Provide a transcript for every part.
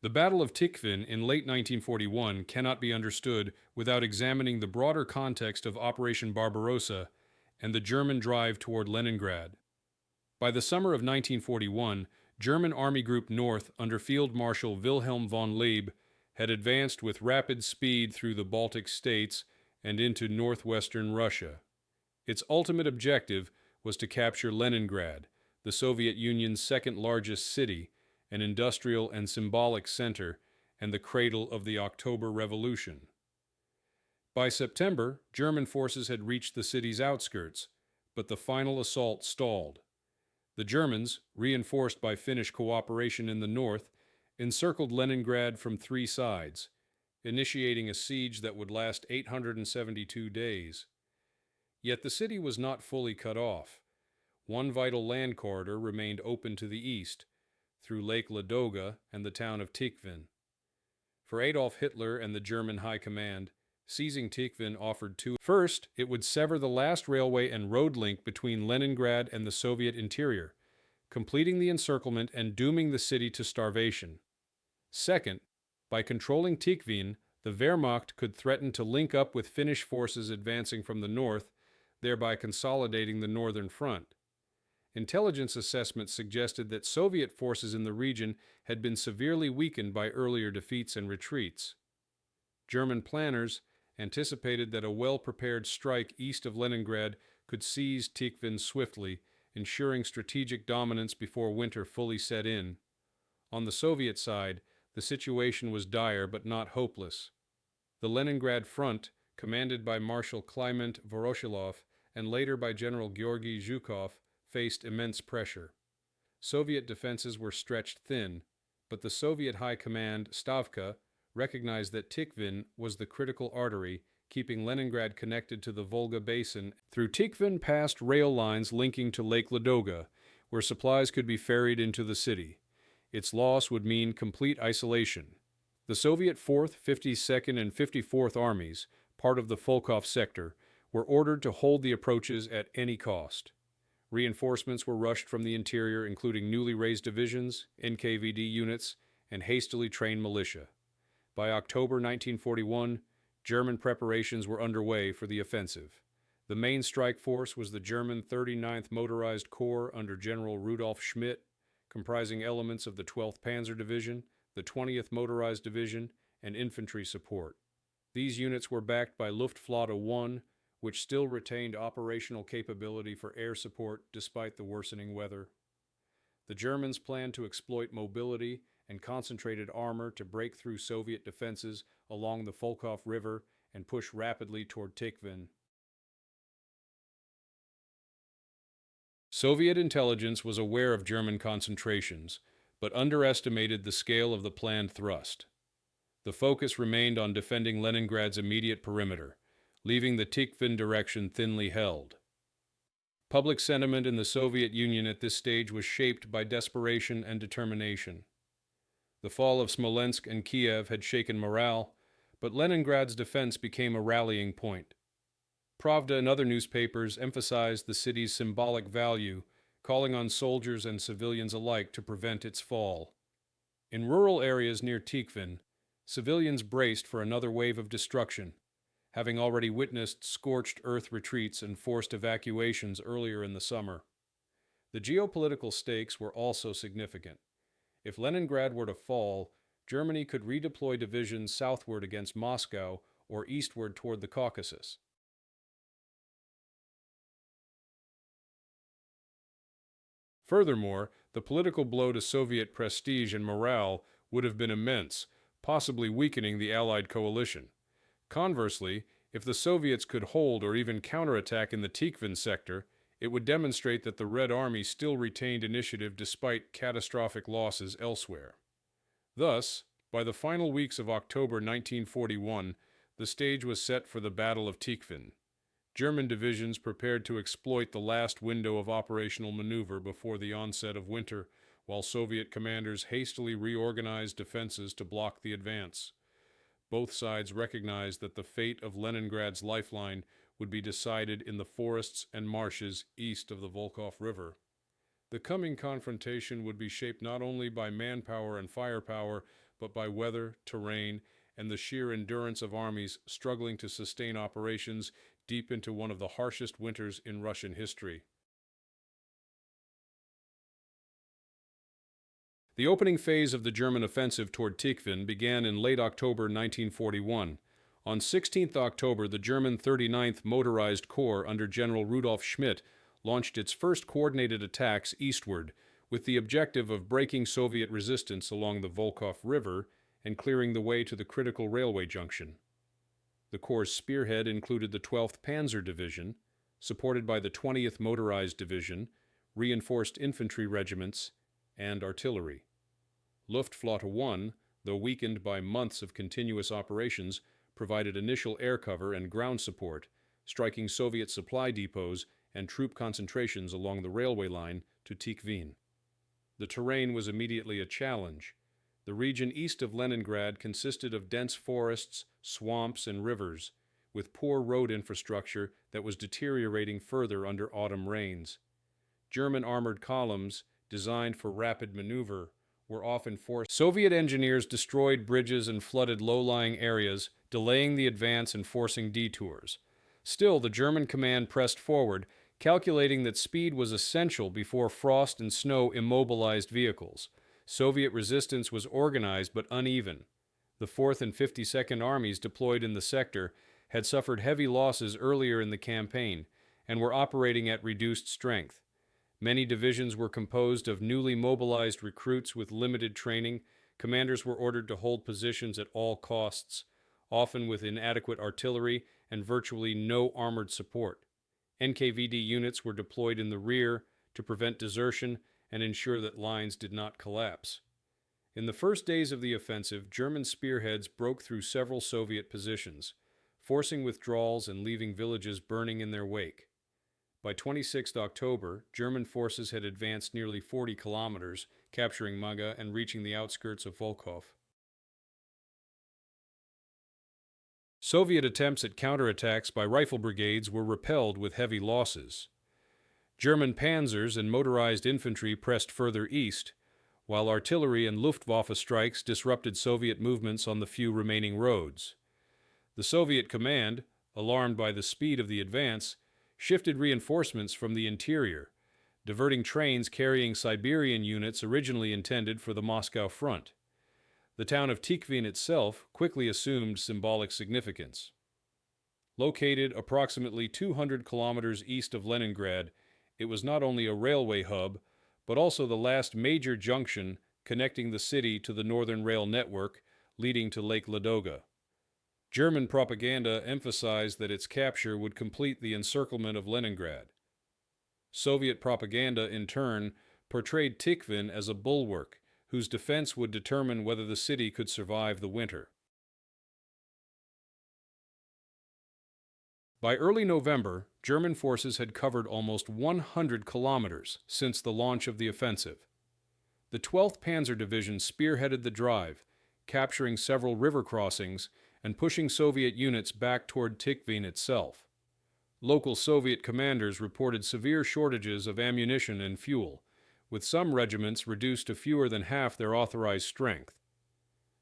The Battle of Tikhvin in late 1941 cannot be understood without examining the broader context of Operation Barbarossa and the German drive toward Leningrad. By the summer of 1941, German Army Group North under Field Marshal Wilhelm von Leeb had advanced with rapid speed through the Baltic states and into northwestern Russia. Its ultimate objective was to capture Leningrad, the Soviet Union's second-largest city, an industrial and symbolic center, and the cradle of the October Revolution. By September, German forces had reached the city's outskirts, but the final assault stalled. The Germans, reinforced by Finnish cooperation in the north, encircled Leningrad from three sides, initiating a siege that would last 872 days. Yet the city was not fully cut off. One vital land corridor remained open to the east, through Lake Ladoga and the town of Tikhvin. For Adolf Hitler and the German High Command, seizing Tikhvin offered two. First, it would sever the last railway and road link between Leningrad and the Soviet interior, completing the encirclement and dooming the city to starvation. Second, by controlling Tikhvin, the Wehrmacht could threaten to link up with Finnish forces advancing from the north, thereby consolidating the northern front. Intelligence assessments suggested that Soviet forces in the region had been severely weakened by earlier defeats and retreats. German planners anticipated that a well-prepared strike east of Leningrad could seize Tikhvin swiftly, ensuring strategic dominance before winter fully set in. On the Soviet side, the situation was dire but not hopeless. The Leningrad front, commanded by Marshal Kliment Voroshilov and later by General Georgy Zhukov, faced immense pressure. Soviet defenses were stretched thin, but the Soviet High Command, Stavka, recognized that Tikhvin was the critical artery, keeping Leningrad connected to the Volga Basin. Through Tikhvin passed rail lines linking to Lake Ladoga, where supplies could be ferried into the city. Its loss would mean complete isolation. The Soviet 4th, 52nd, and 54th Armies, part of the Volkhov sector, were ordered to hold the approaches at any cost. Reinforcements were rushed from the interior, including newly raised divisions, NKVD units, and hastily trained militia. By October 1941, German preparations were underway for the offensive. The main strike force was the German 39th Motorized Corps under General Rudolf Schmidt, comprising elements of the 12th Panzer Division, the 20th Motorized Division, and infantry support. These units were backed by Luftflotte 1, which still retained operational capability for air support despite the worsening weather. The Germans planned to exploit mobility and concentrated armor to break through Soviet defenses along the Volkhov River and push rapidly toward Tikhvin. Soviet intelligence was aware of German concentrations, but underestimated the scale of the planned thrust. The focus remained on defending Leningrad's immediate perimeter, leaving the Tikhvin direction thinly held. Public sentiment in the Soviet Union at this stage was shaped by desperation and determination. The fall of Smolensk and Kiev had shaken morale, but Leningrad's defense became a rallying point. Pravda and other newspapers emphasized the city's symbolic value, calling on soldiers and civilians alike to prevent its fall. In rural areas near Tikhvin, civilians braced for another wave of destruction, having already witnessed scorched earth retreats and forced evacuations earlier in the summer. The geopolitical stakes were also significant. If Leningrad were to fall, Germany could redeploy divisions southward against Moscow or eastward toward the Caucasus. Furthermore, the political blow to Soviet prestige and morale would have been immense, possibly weakening the Allied coalition. Conversely, if the Soviets could hold or even counterattack in the Tikhvin sector, it would demonstrate that the Red Army still retained initiative despite catastrophic losses elsewhere. Thus, by the final weeks of October 1941, the stage was set for the Battle of Tikhvin. German divisions prepared to exploit the last window of operational maneuver before the onset of winter, while Soviet commanders hastily reorganized defenses to block the advance. Both sides recognized that the fate of Leningrad's lifeline would be decided in the forests and marshes east of the Volkhov River. The coming confrontation would be shaped not only by manpower and firepower, but by weather, terrain, and the sheer endurance of armies struggling to sustain operations deep into one of the harshest winters in Russian history. The opening phase of the German offensive toward Tikhvin began in late October 1941. On 16th October, the German 39th Motorized Corps under General Rudolf Schmidt launched its first coordinated attacks eastward, with the objective of breaking Soviet resistance along the Volkhov River and clearing the way to the critical railway junction. The Corps' spearhead included the 12th Panzer Division, supported by the 20th Motorized Division, reinforced infantry regiments, and artillery. Luftflotte 1, though weakened by months of continuous operations, provided initial air cover and ground support, striking Soviet supply depots and troop concentrations along the railway line to Tikhvin. The terrain was immediately a challenge. The region east of Leningrad consisted of dense forests, swamps, and rivers, with poor road infrastructure that was deteriorating further under autumn rains. German armored columns, designed for rapid maneuver, were often forced. Soviet engineers destroyed bridges and flooded low-lying areas, delaying the advance and forcing detours. Still, the German command pressed forward, calculating that speed was essential before frost and snow immobilized vehicles. Soviet resistance was organized but uneven. The 4th and 52nd Armies deployed in the sector had suffered heavy losses earlier in the campaign and were operating at reduced strength. Many divisions were composed of newly mobilized recruits with limited training. Commanders were ordered to hold positions at all costs, often with inadequate artillery and virtually no armored support. NKVD units were deployed in the rear to prevent desertion and ensure that lines did not collapse. In the first days of the offensive, German spearheads broke through several Soviet positions, forcing withdrawals and leaving villages burning in their wake. By 26 October, German forces had advanced nearly 40 kilometers, capturing Maga and reaching the outskirts of Volkhov. Soviet attempts at counterattacks by rifle brigades were repelled with heavy losses. German panzers and motorized infantry pressed further east, while artillery and Luftwaffe strikes disrupted Soviet movements on the few remaining roads. The Soviet command, alarmed by the speed of the advance, shifted reinforcements from the interior, diverting trains carrying Siberian units originally intended for the Moscow front. The town of Tikhvin itself quickly assumed symbolic significance. Located approximately 200 kilometers east of Leningrad, it was not only a railway hub, but also the last major junction connecting the city to the Northern Rail network leading to Lake Ladoga. German propaganda emphasized that its capture would complete the encirclement of Leningrad. Soviet propaganda, in turn, portrayed Tikhvin as a bulwark whose defense would determine whether the city could survive the winter. By early November, German forces had covered almost 100 kilometers since the launch of the offensive. The 12th Panzer Division spearheaded the drive, capturing several river crossings and pushing Soviet units back toward Tikhvin itself. Local Soviet commanders reported severe shortages of ammunition and fuel, with some regiments reduced to fewer than half their authorized strength.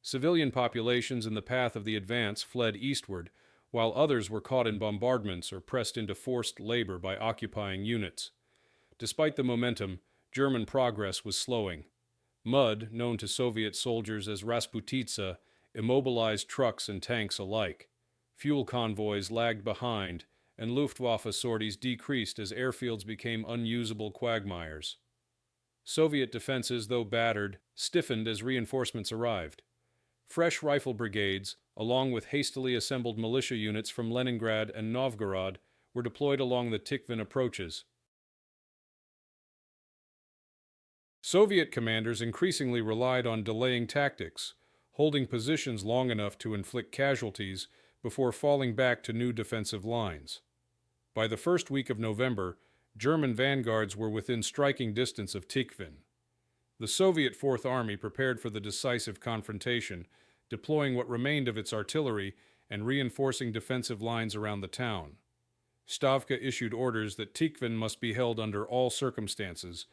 Civilian populations in the path of the advance fled eastward, while others were caught in bombardments or pressed into forced labor by occupying units. Despite the momentum, German progress was slowing. Mud, known to Soviet soldiers as Rasputitsa, immobilized trucks and tanks alike. Fuel convoys lagged behind, and Luftwaffe sorties decreased as airfields became unusable quagmires. Soviet defenses, though battered, stiffened as reinforcements arrived. Fresh rifle brigades, along with hastily assembled militia units from Leningrad and Novgorod, were deployed along the Tikhvin approaches. Soviet commanders increasingly relied on delaying tactics, holding positions long enough to inflict casualties before falling back to new defensive lines. By the first week of November, German vanguards were within striking distance of Tikhvin. The Soviet Fourth Army prepared for the decisive confrontation, deploying what remained of its artillery and reinforcing defensive lines around the town. Stavka issued orders that Tikhvin must be held under all circumstances,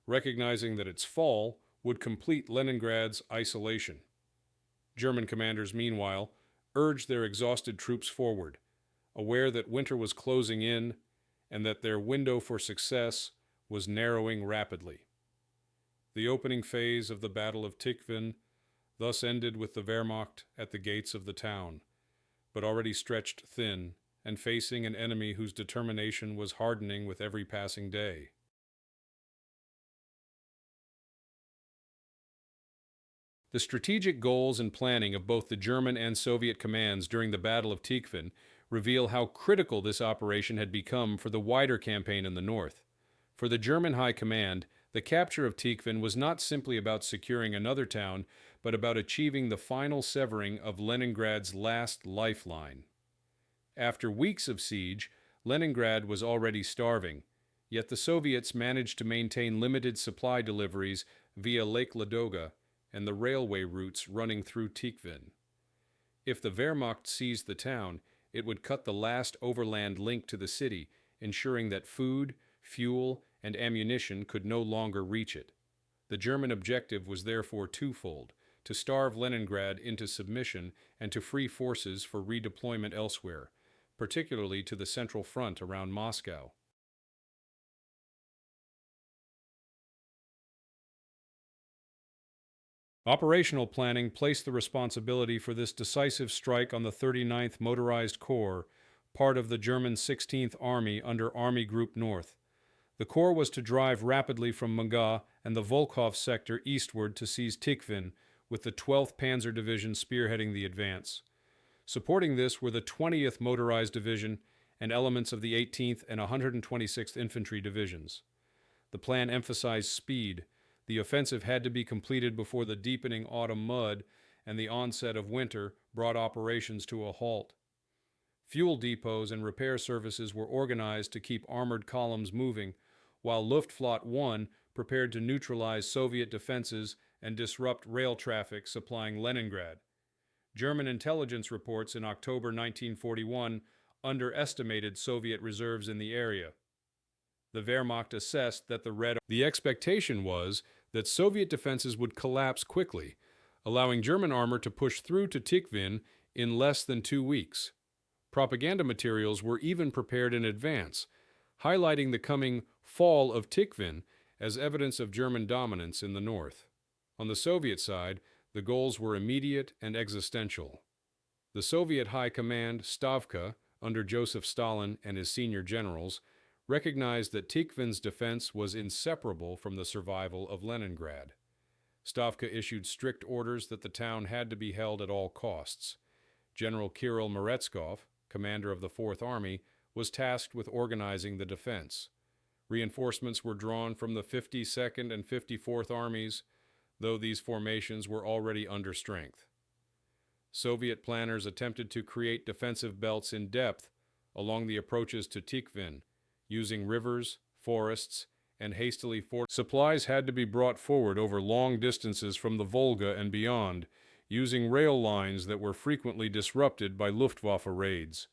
recognizing that its fall would complete Leningrad's isolation. German commanders, meanwhile, urged their exhausted troops forward, aware that winter was closing in and that their window for success was narrowing rapidly. The opening phase of the Battle of Tikhvin thus ended with the Wehrmacht at the gates of the town, but already stretched thin and facing an enemy whose determination was hardening with every passing day. The strategic goals and planning of both the German and Soviet commands during the Battle of Tikhvin reveal how critical this operation had become for the wider campaign in the north. For the German High Command, the capture of Tikhvin was not simply about securing another town, but about achieving the final severing of Leningrad's last lifeline. After weeks of siege, Leningrad was already starving, yet the Soviets managed to maintain limited supply deliveries via Lake Ladoga and the railway routes running through Tikhvin. If the Wehrmacht seized the town, it would cut the last overland link to the city, ensuring that food, fuel, and ammunition could no longer reach it. The German objective was therefore twofold: to starve Leningrad into submission and to free forces for redeployment elsewhere, particularly to the central front around Moscow. Operational planning placed the responsibility for this decisive strike on the 39th Motorized Corps, part of the German 16th Army under Army Group North. The Corps was to drive rapidly from Muga and the Volkhov sector eastward to seize Tikhvin, with the 12th Panzer Division spearheading the advance. Supporting this were the 20th Motorized Division and elements of the 18th and 126th Infantry Divisions. The plan emphasized speed. The offensive had to be completed before the deepening autumn mud and the onset of winter brought operations to a halt. Fuel depots and repair services were organized to keep armored columns moving, while Luftflotte 1 prepared to neutralize Soviet defenses and disrupt rail traffic supplying Leningrad. German intelligence reports in October 1941 underestimated Soviet reserves in the area. The Wehrmacht assessed that the expectation was that Soviet defenses would collapse quickly, allowing German armor to push through to Tikhvin in less than 2 weeks. Propaganda materials were even prepared in advance, highlighting the coming fall of Tikhvin as evidence of German dominance in the north. On the Soviet side, the goals were immediate and existential. The Soviet High Command, Stavka, under Joseph Stalin and his senior generals, recognized that Tikhvin's defense was inseparable from the survival of Leningrad. Stavka issued strict orders that the town had to be held at all costs. General Kirill Meretskov, commander of the Fourth Army, was tasked with organizing the defense. Reinforcements were drawn from the 52nd and 54th Armies, though these formations were already under strength. Soviet planners attempted to create defensive belts in depth along the approaches to Tikhvin, using rivers, forests, and hastily fortified. Supplies had to be brought forward over long distances from the Volga and beyond, using rail lines that were frequently disrupted by Luftwaffe raids.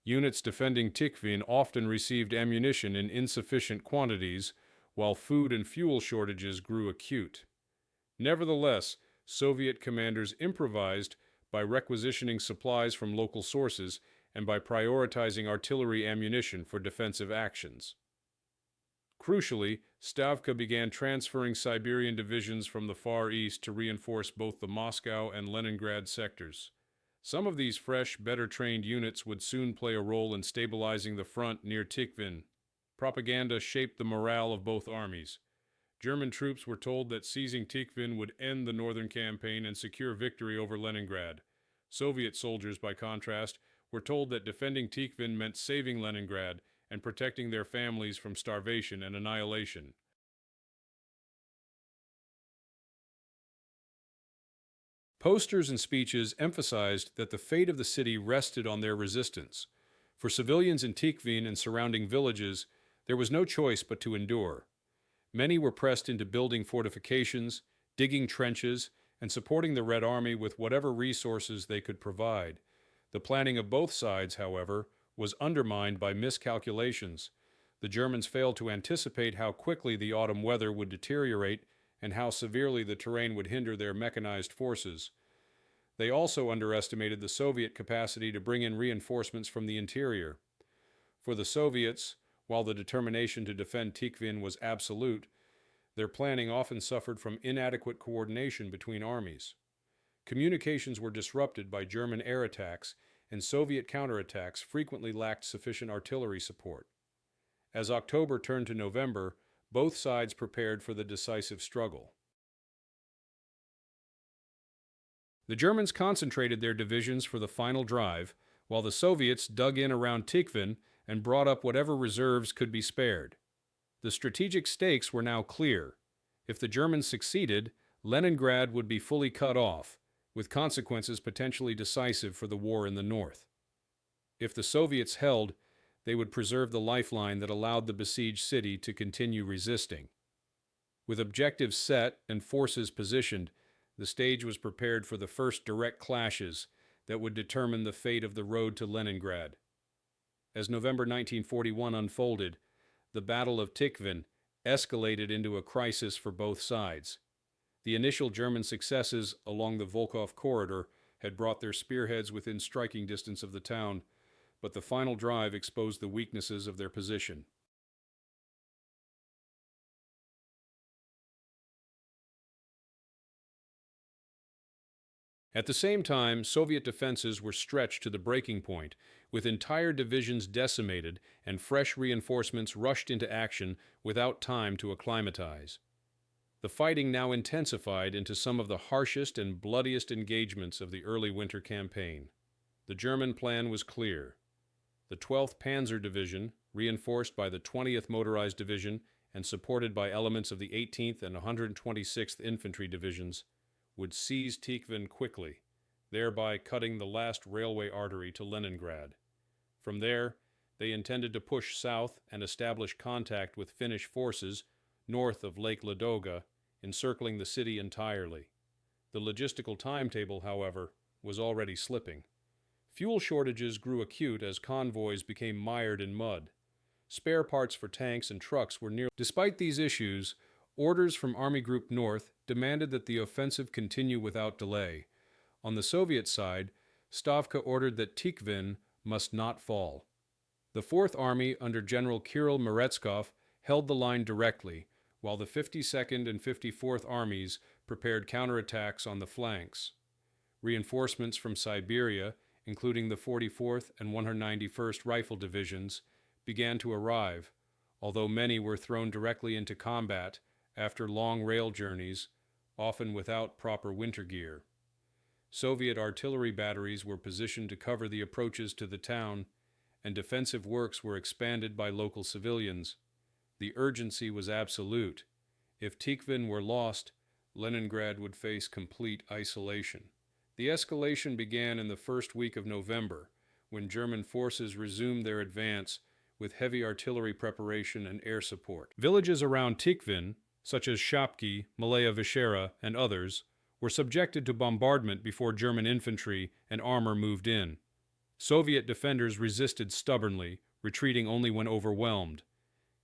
Units defending Tikhvin often received ammunition in insufficient quantities, while food and fuel shortages grew acute. Nevertheless, Soviet commanders improvised by requisitioning supplies from local sources and by prioritizing artillery ammunition for defensive actions. Crucially, Stavka began transferring Siberian divisions from the Far East to reinforce both the Moscow and Leningrad sectors. Some of these fresh, better-trained units would soon play a role in stabilizing the front near Tikhvin. Propaganda shaped the morale of both armies. German troops were told that seizing Tikhvin would end the northern campaign and secure victory over Leningrad. Soviet soldiers, by contrast, were told that defending Tikhvin meant saving Leningrad and protecting their families from starvation and annihilation. Posters and speeches emphasized that the fate of the city rested on their resistance. For civilians in Tikhvin and surrounding villages, there was no choice but to endure. Many were pressed into building fortifications, digging trenches, and supporting the Red Army with whatever resources they could provide. The planning of both sides, however, was undermined by miscalculations. The Germans failed to anticipate how quickly the autumn weather would deteriorate and how severely the terrain would hinder their mechanized forces. They also underestimated the Soviet capacity to bring in reinforcements from the interior. For the Soviets, while the determination to defend Tikhvin was absolute, their planning often suffered from inadequate coordination between armies. Communications were disrupted by German air attacks, and Soviet counterattacks frequently lacked sufficient artillery support. As October turned to November, both sides prepared for the decisive struggle. The Germans concentrated their divisions for the final drive, while the Soviets dug in around Tikhvin and brought up whatever reserves could be spared. The strategic stakes were now clear. If the Germans succeeded, Leningrad would be fully cut off, with consequences potentially decisive for the war in the north. If the Soviets held, they would preserve the lifeline that allowed the besieged city to continue resisting. With objectives set and forces positioned, the stage was prepared for the first direct clashes that would determine the fate of the road to Leningrad. As November 1941 unfolded, the Battle of Tikhvin escalated into a crisis for both sides. The initial German successes along the Volkhov corridor had brought their spearheads within striking distance of the town, but the final drive exposed the weaknesses of their position. At the same time, Soviet defenses were stretched to the breaking point, with entire divisions decimated and fresh reinforcements rushed into action without time to acclimatize. The fighting now intensified into some of the harshest and bloodiest engagements of the early winter campaign. The German plan was clear. The 12th Panzer Division, reinforced by the 20th Motorized Division and supported by elements of the 18th and 126th Infantry Divisions, would seize Tikhvin quickly, thereby cutting the last railway artery to Leningrad. From there, they intended to push south and establish contact with Finnish forces north of Lake Ladoga, encircling the city entirely. The logistical timetable, however, was already slipping. Fuel shortages grew acute as convoys became mired in mud. Spare parts for tanks and trucks were near. Despite these issues, orders from Army Group North demanded that the offensive continue without delay. On the Soviet side, Stavka ordered that Tikhvin must not fall. The 4th Army under General Kirill Meretskov held the line directly, while the 52nd and 54th Armies prepared counterattacks on the flanks. Reinforcements from Siberia, including the 44th and 191st Rifle Divisions, began to arrive, although many were thrown directly into combat after long rail journeys, often without proper winter gear. Soviet artillery batteries were positioned to cover the approaches to the town, and defensive works were expanded by local civilians. The urgency was absolute. If Tikhvin were lost, Leningrad would face complete isolation. The escalation began in the first week of November, when German forces resumed their advance with heavy artillery preparation and air support. Villages around Tikhvin, such as Shapki, Malaya Vishera, and others, were subjected to bombardment before German infantry and armor moved in. Soviet defenders resisted stubbornly, retreating only when overwhelmed.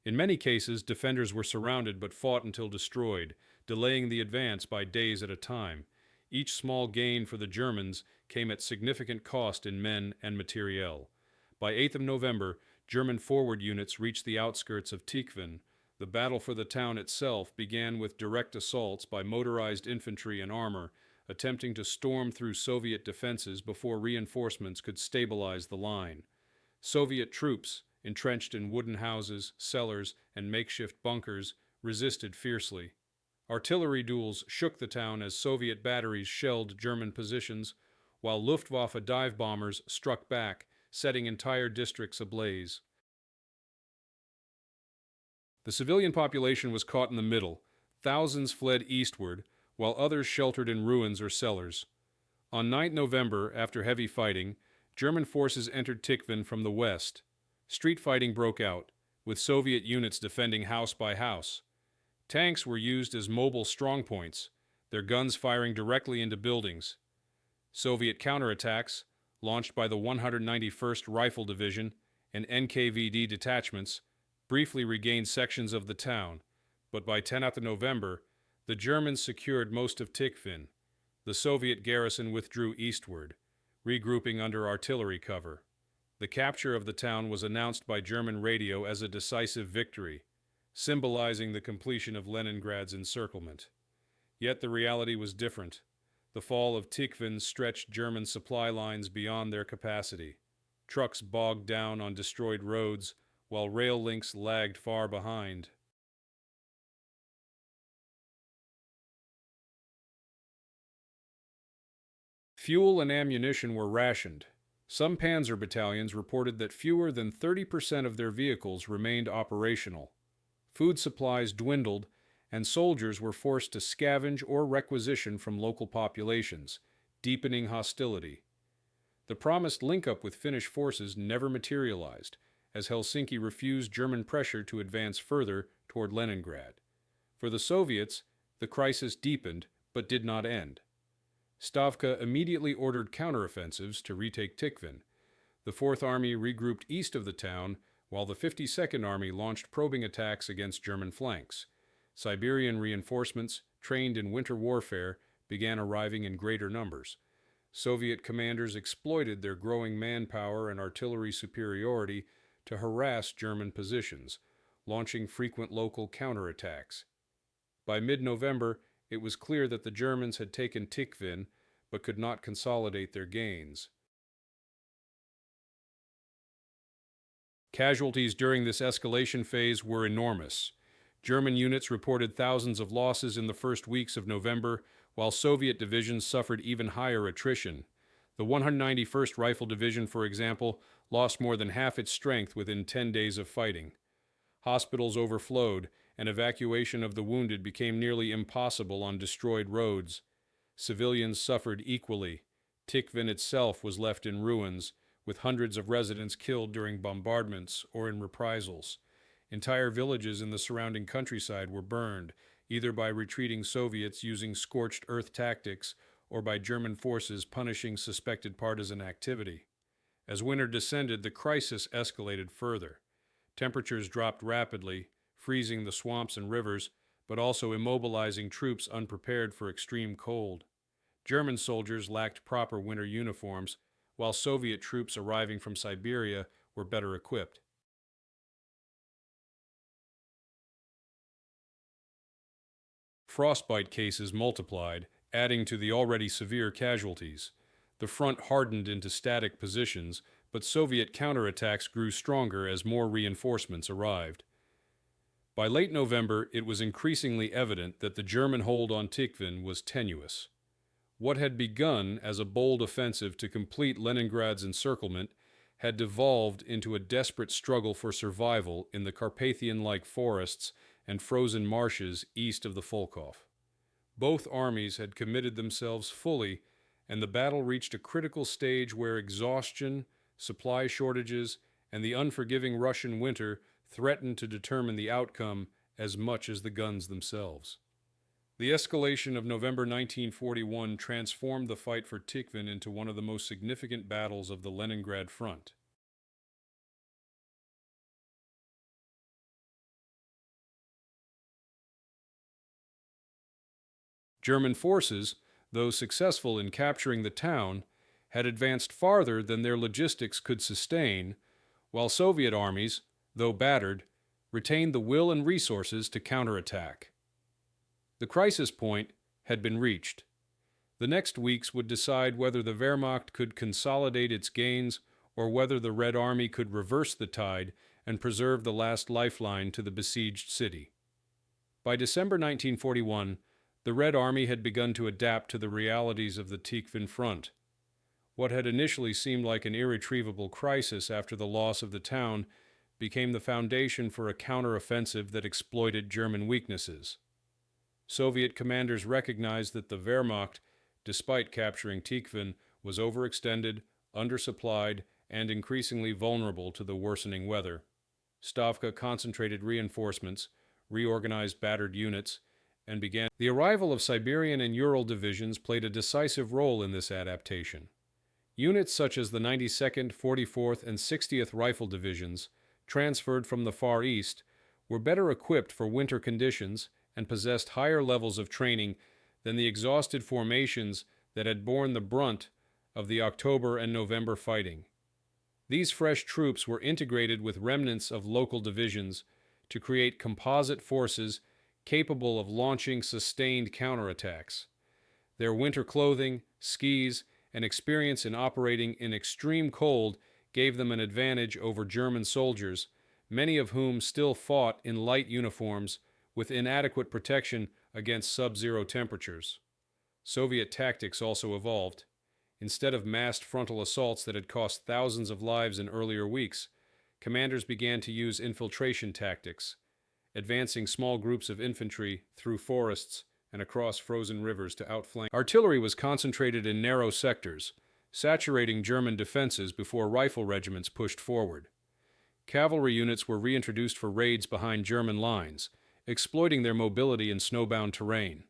In many cases, defenders were surrounded but fought until destroyed, delaying the advance by days at a time. Each small gain for the Germans came at significant cost in men and materiel. By 8th of November, German forward units reached the outskirts of Tikhvin. The battle for the town itself began with direct assaults by motorized infantry and armor, attempting to storm through Soviet defenses before reinforcements could stabilize the line. Soviet troops, entrenched in wooden houses, cellars, and makeshift bunkers, resisted fiercely. Artillery duels shook the town as Soviet batteries shelled German positions, while Luftwaffe dive bombers struck back, setting entire districts ablaze. The civilian population was caught in the middle. Thousands fled eastward, while others sheltered in ruins or cellars. On 9 November, after heavy fighting, German forces entered Tikhvin from the west. Street fighting broke out, with Soviet units defending house by house. Tanks were used as mobile strongpoints, their guns firing directly into buildings. Soviet counterattacks, launched by the 191st Rifle Division and NKVD detachments, briefly regained sections of the town, but by 10th of November, the Germans secured most of Tikhvin. The Soviet garrison withdrew eastward, regrouping under artillery cover. The capture of the town was announced by German radio as a decisive victory, symbolizing the completion of Leningrad's encirclement. Yet the reality was different. The fall of Tikhvin stretched German supply lines beyond their capacity. Trucks bogged down on destroyed roads, while rail links lagged far behind. Fuel and ammunition were rationed. Some panzer battalions reported that fewer than 30% of their vehicles remained operational. Food supplies dwindled, and soldiers were forced to scavenge or requisition from local populations, deepening hostility. The promised link-up with Finnish forces never materialized, as Helsinki refused German pressure to advance further toward Leningrad. For the Soviets, the crisis deepened but did not end. Stavka immediately ordered counteroffensives to retake Tikhvin. The Fourth Army regrouped east of the town, while the 52nd Army launched probing attacks against German flanks. Siberian reinforcements, trained in winter warfare, began arriving in greater numbers. Soviet commanders exploited their growing manpower and artillery superiority to harass German positions, launching frequent local counterattacks. By mid-November, it was clear that the Germans had taken Tikhvin, but could not consolidate their gains. Casualties during this escalation phase were enormous. German units reported thousands of losses in the first weeks of November, while Soviet divisions suffered even higher attrition. The 191st Rifle Division, for example, lost more than half its strength within 10 days of fighting. Hospitals overflowed, and evacuation of the wounded became nearly impossible on destroyed roads. Civilians suffered equally. Tikhvin itself was left in ruins, with hundreds of residents killed during bombardments or in reprisals. Entire villages in the surrounding countryside were burned, either by retreating Soviets using scorched earth tactics or by German forces punishing suspected partisan activity. As winter descended, the crisis escalated further. Temperatures dropped rapidly, freezing the swamps and rivers, but also immobilizing troops unprepared for extreme cold. German soldiers lacked proper winter uniforms, while Soviet troops arriving from Siberia were better equipped. Frostbite cases multiplied, adding to the already severe casualties. The front hardened into static positions, but Soviet counterattacks grew stronger as more reinforcements arrived. By late November, it was increasingly evident that the German hold on Tikhvin was tenuous. What had begun as a bold offensive to complete Leningrad's encirclement had devolved into a desperate struggle for survival in the Carpathian-like forests and frozen marshes east of the Volkhov. Both armies had committed themselves fully, and the battle reached a critical stage where exhaustion, supply shortages, and the unforgiving Russian winter threatened to determine the outcome as much as the guns themselves. The escalation of November 1941 transformed the fight for Tikhvin into one of the most significant battles of the Leningrad front. German forces, though successful in capturing the town, had advanced farther than their logistics could sustain, while Soviet armies, though battered, retained the will and resources to counterattack. The crisis point had been reached. The next weeks would decide whether the Wehrmacht could consolidate its gains or whether the Red Army could reverse the tide and preserve the last lifeline to the besieged city. By December 1941, the Red Army had begun to adapt to the realities of the Tikhvin front. What had initially seemed like an irretrievable crisis after the loss of the town became the foundation for a counteroffensive that exploited German weaknesses. Soviet commanders recognized that the Wehrmacht, despite capturing Tikhvin, was overextended, undersupplied, and increasingly vulnerable to the worsening weather. Stavka concentrated reinforcements, reorganized battered units, and began. The arrival of Siberian and Ural divisions played a decisive role in this adaptation. Units such as the 92nd, 44th, and 60th Rifle Divisions, transferred from the Far East, were better equipped for winter conditions and possessed higher levels of training than the exhausted formations that had borne the brunt of the October and November fighting. These fresh troops were integrated with remnants of local divisions to create composite forces capable of launching sustained counterattacks. Their winter clothing, skis, and experience in operating in extreme cold gave them an advantage over German soldiers, many of whom still fought in light uniforms with inadequate protection against sub-zero temperatures. Soviet tactics also evolved. Instead of massed frontal assaults that had cost thousands of lives in earlier weeks, commanders began to use infiltration tactics, advancing small groups of infantry through forests and across frozen rivers to outflank. Artillery was concentrated in narrow sectors, saturating German defenses before rifle regiments pushed forward. Cavalry units were reintroduced for raids behind German lines, exploiting their mobility in snowbound terrain.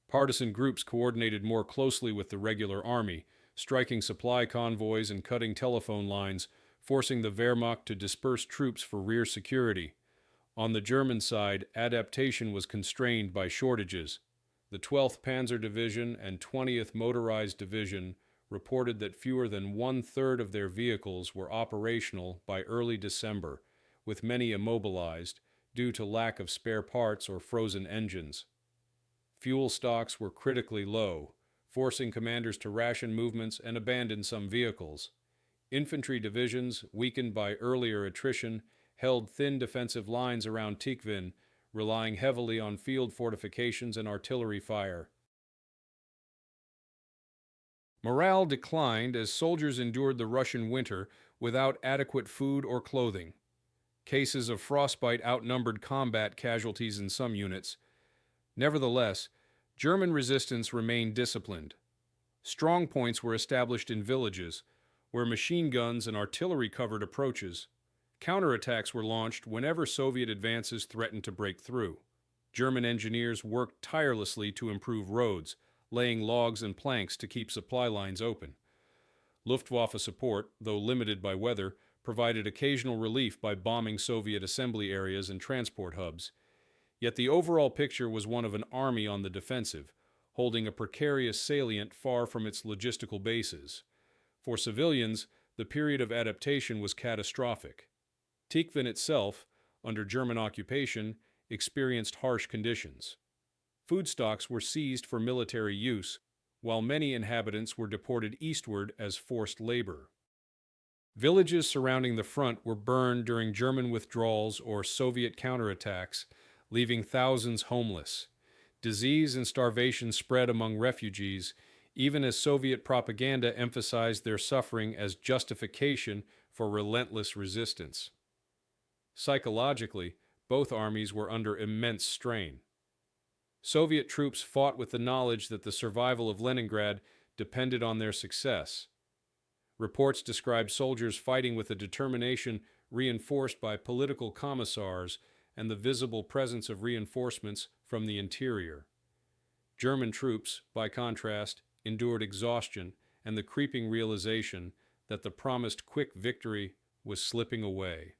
Partisan groups coordinated more closely with the regular army, striking supply convoys and cutting telephone lines, forcing the Wehrmacht to disperse troops for rear security. On the German side, adaptation was constrained by shortages. The 12th Panzer Division and 20th Motorized Division reported that fewer than one-third of their vehicles were operational by early December, with many immobilized due to lack of spare parts or frozen engines. Fuel stocks were critically low, forcing commanders to ration movements and abandon some vehicles. Infantry divisions, weakened by earlier attrition, held thin defensive lines around Tikhvin, relying heavily on field fortifications and artillery fire. Morale declined as soldiers endured the Russian winter without adequate food or clothing. Cases of frostbite outnumbered combat casualties in some units. Nevertheless, German resistance remained disciplined. Strong points were established in villages, where machine guns and artillery covered approaches. Counterattacks were launched whenever Soviet advances threatened to break through. German engineers worked tirelessly to improve roads, laying logs and planks to keep supply lines open. Luftwaffe support, though limited by weather, provided occasional relief by bombing Soviet assembly areas and transport hubs. Yet the overall picture was one of an army on the defensive, holding a precarious salient far from its logistical bases. For civilians, the period of adaptation was catastrophic. Tikhvin itself, under German occupation, experienced harsh conditions. Food stocks were seized for military use, while many inhabitants were deported eastward as forced labor. Villages surrounding the front were burned during German withdrawals or Soviet counterattacks, leaving thousands homeless. Disease and starvation spread among refugees, even as Soviet propaganda emphasized their suffering as justification for relentless resistance. Psychologically, both armies were under immense strain. Soviet troops fought with the knowledge that the survival of Leningrad depended on their success. Reports describe soldiers fighting with a determination reinforced by political commissars and the visible presence of reinforcements from the interior. German troops, by contrast, endured exhaustion and the creeping realization that the promised quick victory was slipping away.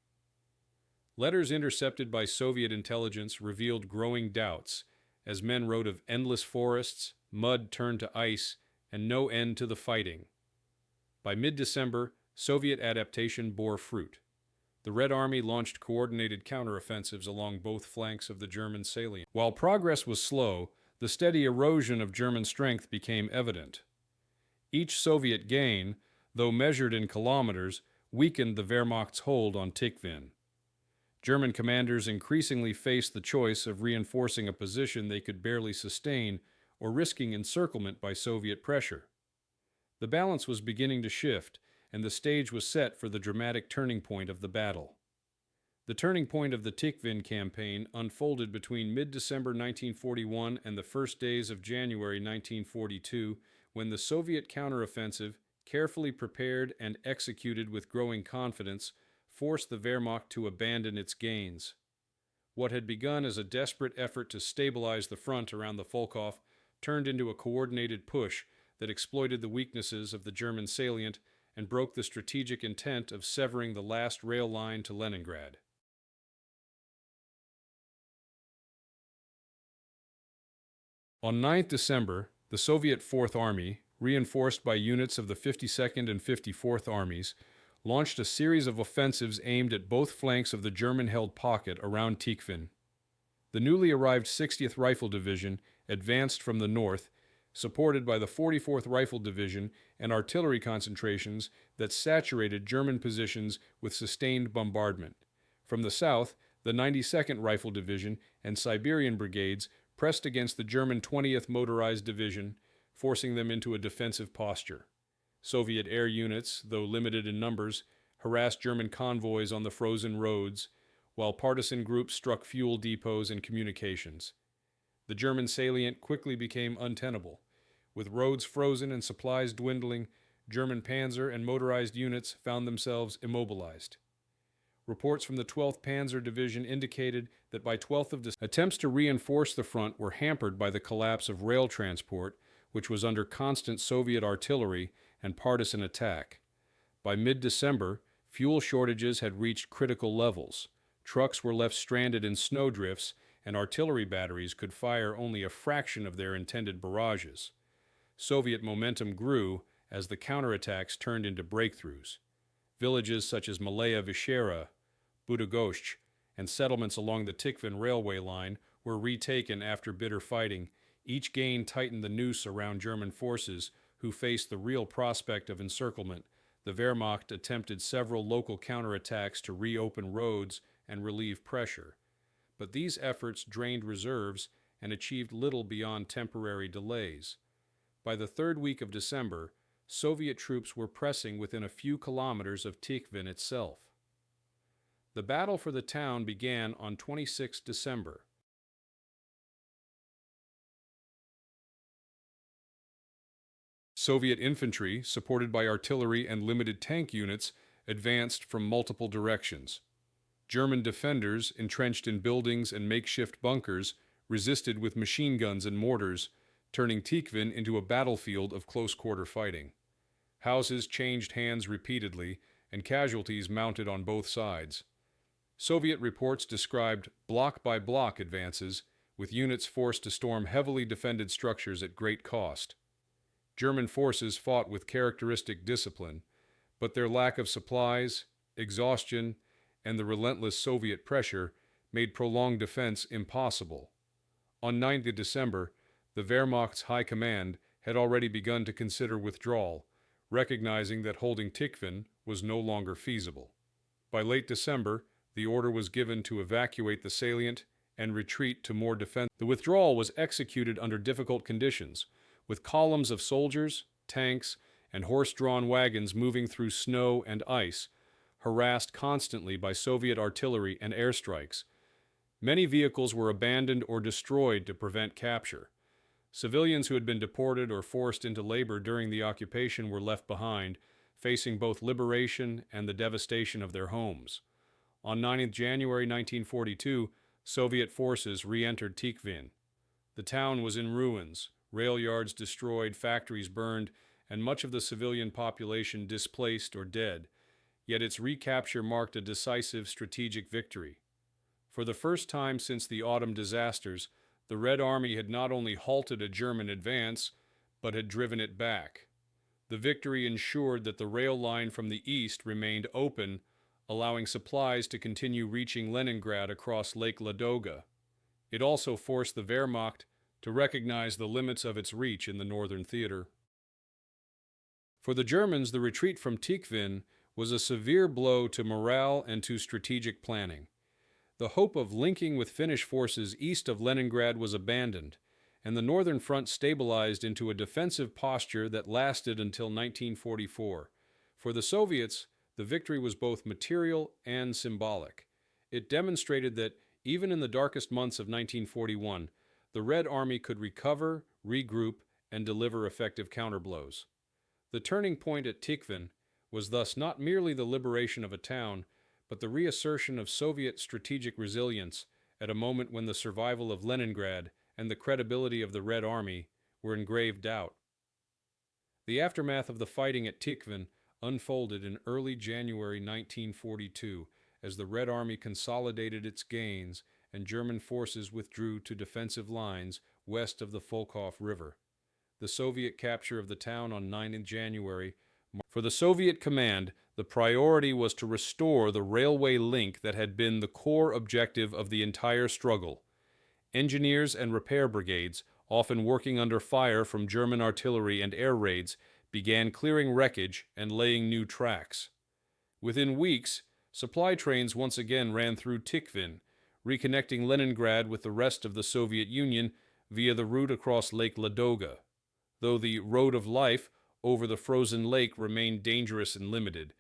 Letters intercepted by Soviet intelligence revealed growing doubts, as men wrote of endless forests, mud turned to ice, and no end to the fighting. By mid-December, Soviet adaptation bore fruit. The Red Army launched coordinated counteroffensives along both flanks of the German salient. While progress was slow, the steady erosion of German strength became evident. Each Soviet gain, though measured in kilometers, weakened the Wehrmacht's hold on Tikhvin. German commanders increasingly faced the choice of reinforcing a position they could barely sustain or risking encirclement by Soviet pressure. The balance was beginning to shift, and the stage was set for the dramatic turning point of the battle. The turning point of the Tikhvin campaign unfolded between mid-December 1941 and the first days of January 1942, when the Soviet counteroffensive, carefully prepared and executed with growing confidence, forced the Wehrmacht to abandon its gains. What had begun as a desperate effort to stabilize the front around the Volkhov turned into a coordinated push that exploited the weaknesses of the German salient and broke the strategic intent of severing the last rail line to Leningrad. On 9th December, the Soviet Fourth Army, reinforced by units of the 52nd and 54th Armies, launched a series of offensives aimed at both flanks of the German-held pocket around Tikhvin. The newly arrived 60th Rifle Division advanced from the north, supported by the 44th Rifle Division and artillery concentrations that saturated German positions with sustained bombardment. From the south, the 92nd Rifle Division and Siberian brigades pressed against the German 20th Motorized Division, forcing them into a defensive posture. Soviet air units, though limited in numbers, harassed German convoys on the frozen roads, while partisan groups struck fuel depots and communications. The German salient quickly became untenable. With roads frozen and supplies dwindling, German panzer and motorized units found themselves immobilized. Reports from the 12th Panzer Division indicated that by 12th of December, attempts to reinforce the front were hampered by the collapse of rail transport, which was under constant Soviet artillery and partisan attack. By mid-December, fuel shortages had reached critical levels. Trucks were left stranded in snowdrifts, and artillery batteries could fire only a fraction of their intended barrages. Soviet momentum grew as the counterattacks turned into breakthroughs. Villages such as Malaya Vishera, Budagoshch, and settlements along the Tikhvin railway line were retaken after bitter fighting. Each gain tightened the noose around German forces, who faced the real prospect of encirclement. The Wehrmacht attempted several local counterattacks to reopen roads and relieve pressure. But these efforts drained reserves and achieved little beyond temporary delays. By the third week of December, Soviet troops were pressing within a few kilometers of Tikhvin itself. The battle for the town began on 26 December. Soviet infantry, supported by artillery and limited tank units, advanced from multiple directions. German defenders, entrenched in buildings and makeshift bunkers, resisted with machine guns and mortars, turning Tikhvin into a battlefield of close-quarter fighting. Houses changed hands repeatedly, and casualties mounted on both sides. Soviet reports described block-by-block advances, with units forced to storm heavily defended structures at great cost. German forces fought with characteristic discipline, but their lack of supplies, exhaustion, and the relentless Soviet pressure made prolonged defense impossible. On 9 December, the Wehrmacht's high command had already begun to consider withdrawal, recognizing that holding Tikhvin was no longer feasible. By late December, the order was given to evacuate the salient and retreat to more defense. The withdrawal was executed under difficult conditions, with columns of soldiers, tanks, and horse-drawn wagons moving through snow and ice, harassed constantly by Soviet artillery and airstrikes. Many vehicles were abandoned or destroyed to prevent capture. Civilians who had been deported or forced into labor during the occupation were left behind, facing both liberation and the devastation of their homes. On 9 January 1942, Soviet forces re-entered Tikhvin. The town was in ruins, rail yards destroyed, factories burned, and much of the civilian population displaced or dead, yet its recapture marked a decisive strategic victory. For the first time since the autumn disasters, the Red Army had not only halted a German advance, but had driven it back. The victory ensured that the rail line from the east remained open, allowing supplies to continue reaching Leningrad across Lake Ladoga. It also forced the Wehrmacht to recognize the limits of its reach in the northern theater. For the Germans, the retreat from Tikhvin was a severe blow to morale and to strategic planning. The hope of linking with Finnish forces east of Leningrad was abandoned, and the northern front stabilized into a defensive posture that lasted until 1944. For the Soviets, the victory was both material and symbolic. It demonstrated that, even in the darkest months of 1941, the Red Army could recover, regroup, and deliver effective counterblows. The turning point at Tikhvin was thus not merely the liberation of a town, but the reassertion of Soviet strategic resilience at a moment when the survival of Leningrad and the credibility of the Red Army were in grave doubt. The aftermath of the fighting at Tikhvin unfolded in early January 1942 as the Red Army consolidated its gains and German forces withdrew to defensive lines west of the Volkhov River. the Soviet capture of the town on 9 January. For the Soviet command, the priority was to restore the railway link that had been the core objective of the entire struggle. Engineers and repair brigades, often working under fire from German artillery and air raids, began clearing wreckage and laying new tracks. Within weeks, supply trains once again ran through Tikhvin, reconnecting Leningrad with the rest of the Soviet Union via the route across Lake Ladoga. Though the road of life over the frozen lake remained dangerous and limited,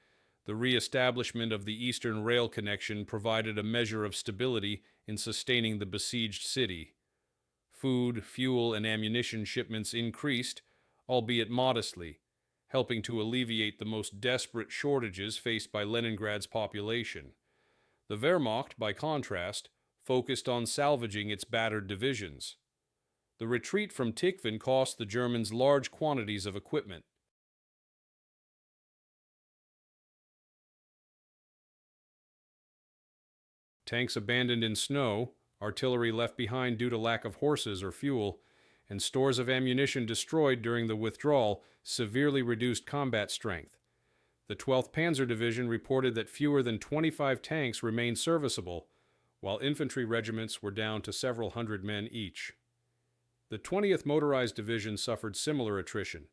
the re-establishment of the Eastern Rail connection provided a measure of stability in sustaining the besieged city. Food, fuel, and ammunition shipments increased, albeit modestly, helping to alleviate the most desperate shortages faced by Leningrad's population. The Wehrmacht, by contrast, focused on salvaging its battered divisions. The retreat from Tikhvin cost the Germans large quantities of equipment. Tanks abandoned in snow, artillery left behind due to lack of horses or fuel, and stores of ammunition destroyed during the withdrawal severely reduced combat strength. The 12th Panzer Division reported that fewer than 25 tanks remained serviceable, while infantry regiments were down to several hundred men each. The 20th Motorized Division suffered similar attrition.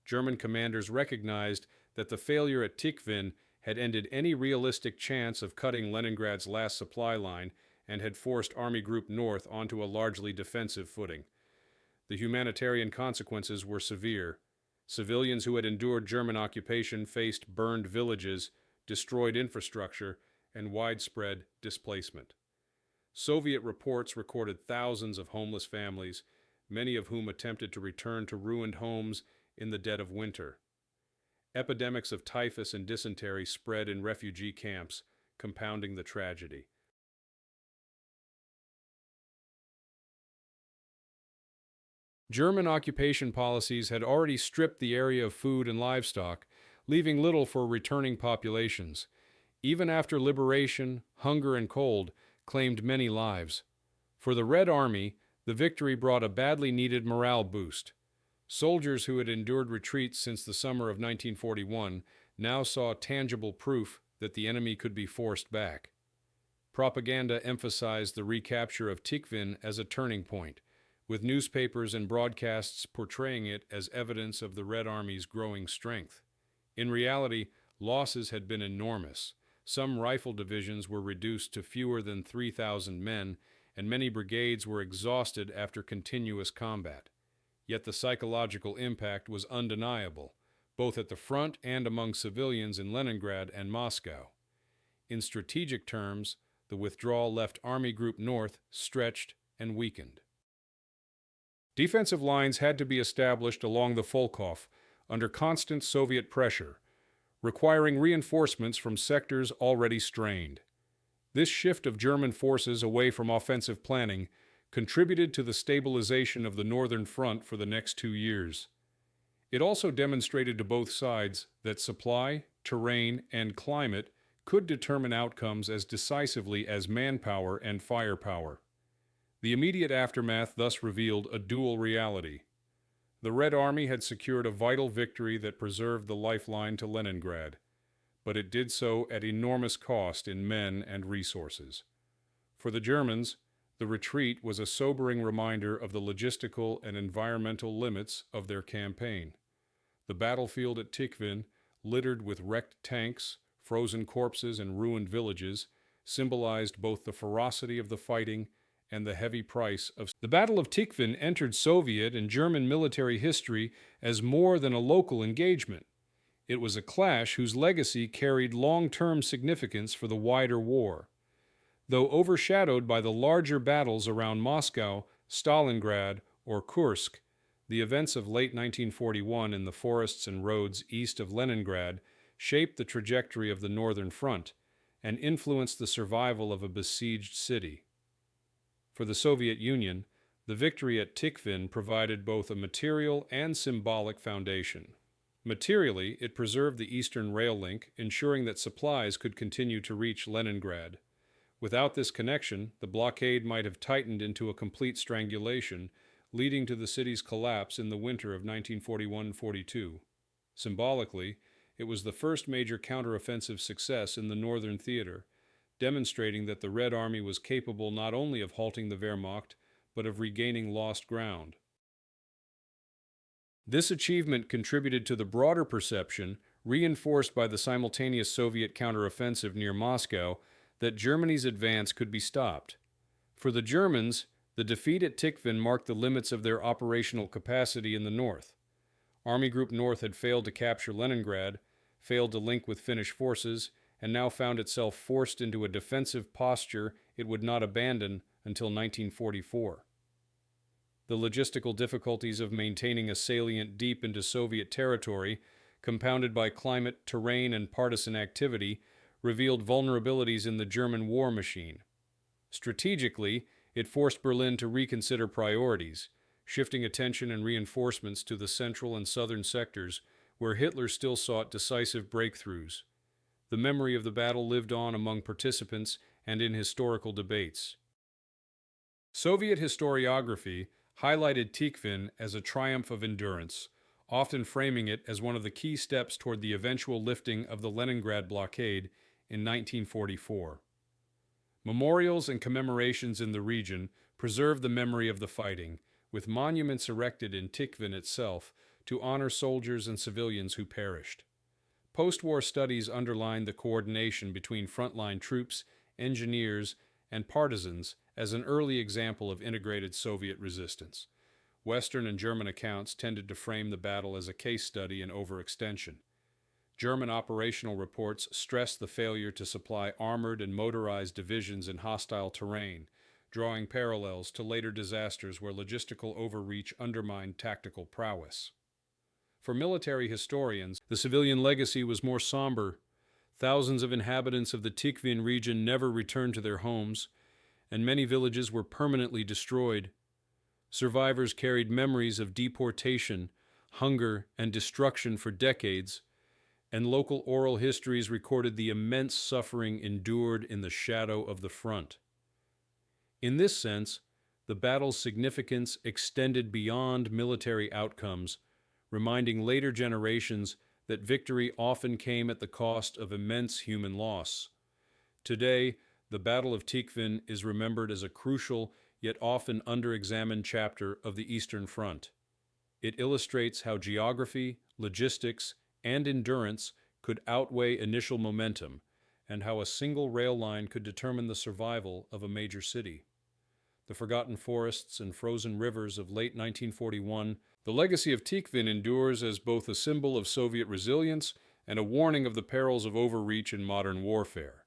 German commanders recognized that the failure at Tikhvin had ended any realistic chance of cutting Leningrad's last supply line and had forced Army Group North onto a largely defensive footing. The humanitarian consequences were severe. Civilians who had endured German occupation faced burned villages, destroyed infrastructure, and widespread displacement. Soviet reports recorded thousands of homeless families, many of whom attempted to return to ruined homes in the dead of winter. Epidemics of typhus and dysentery spread in refugee camps, compounding the tragedy. German occupation policies had already stripped the area of food and livestock, leaving little for returning populations. Even after liberation, hunger and cold claimed many lives. For the Red Army, the victory brought a badly needed morale boost. Soldiers who had endured retreats since the summer of 1941 now saw tangible proof that the enemy could be forced back. Propaganda emphasized the recapture of Tikhvin as a turning point, with newspapers and broadcasts portraying it as evidence of the Red Army's growing strength. In reality, losses had been enormous. Some rifle divisions were reduced to fewer than 3,000 men, and many brigades were exhausted after continuous combat. Yet the psychological impact was undeniable, both at the front and among civilians in Leningrad and Moscow. In strategic terms, the withdrawal left Army Group North stretched and weakened. Defensive lines had to be established along the Volkhov under constant Soviet pressure, requiring reinforcements from sectors already strained. This shift of German forces away from offensive planning contributed to the stabilization of the Northern Front for the next 2 years. It also demonstrated to both sides that supply, terrain, and climate could determine outcomes as decisively as manpower and firepower. The immediate aftermath thus revealed a dual reality. The Red Army had secured a vital victory that preserved the lifeline to Leningrad, but it did so at enormous cost in men and resources. For the Germans, the retreat was a sobering reminder of the logistical and environmental limits of their campaign. The battlefield at Tikhvin, littered with wrecked tanks, frozen corpses, and ruined villages, symbolized both the ferocity of the fighting and the heavy price of. The Battle of Tikhvin entered Soviet and German military history as more than a local engagement. It was a clash whose legacy carried long-term significance for the wider war. Though overshadowed by the larger battles around Moscow, Stalingrad, or Kursk, the events of late 1941 in the forests and roads east of Leningrad shaped the trajectory of the Northern Front and influenced the survival of a besieged city. For the Soviet Union, the victory at Tikhvin provided both a material and symbolic foundation. Materially, it preserved the Eastern Rail link, ensuring that supplies could continue to reach Leningrad. Without this connection, the blockade might have tightened into a complete strangulation, leading to the city's collapse in the winter of 1941-42. Symbolically, it was the first major counteroffensive success in the Northern Theater, demonstrating that the Red Army was capable not only of halting the Wehrmacht, but of regaining lost ground. This achievement contributed to the broader perception, reinforced by the simultaneous Soviet counteroffensive near Moscow, that Germany's advance could be stopped. For the Germans, the defeat at Tikhvin marked the limits of their operational capacity in the north. Army Group North had failed to capture Leningrad, failed to link with Finnish forces, and now found itself forced into a defensive posture it would not abandon until 1944. The logistical difficulties of maintaining a salient deep into Soviet territory, compounded by climate, terrain, and partisan activity, revealed vulnerabilities in the German war machine. Strategically, it forced Berlin to reconsider priorities, shifting attention and reinforcements to the central and southern sectors, where Hitler still sought decisive breakthroughs. The memory of the battle lived on among participants and in historical debates. Soviet historiography highlighted Tikhvin as a triumph of endurance, often framing it as one of the key steps toward the eventual lifting of the Leningrad blockade in 1944. Memorials and commemorations in the region preserve the memory of the fighting, with monuments erected in Tikhvin itself to honor soldiers and civilians who perished. Post-war studies underline the coordination between frontline troops, engineers, and partisans as an early example of integrated Soviet resistance. Western and German accounts tended to frame the battle as a case study in overextension. German operational reports stressed the failure to supply armored and motorized divisions in hostile terrain, drawing parallels to later disasters where logistical overreach undermined tactical prowess. For military historians, the civilian legacy was more somber. Thousands of inhabitants of the Tikhvin region never returned to their homes, and many villages were permanently destroyed. Survivors carried memories of deportation, hunger, and destruction for decades, and local oral histories recorded the immense suffering endured in the shadow of the front. In this sense, the battle's significance extended beyond military outcomes, reminding later generations that victory often came at the cost of immense human loss. Today, the Battle of Tikhvin is remembered as a crucial yet often under-examined chapter of the Eastern Front. It illustrates how geography, logistics, and endurance could outweigh initial momentum, and how a single rail line could determine the survival of a major city. The forgotten forests and frozen rivers of late 1941, the legacy of Tikhvin endures as both a symbol of Soviet resilience and a warning of the perils of overreach in modern warfare.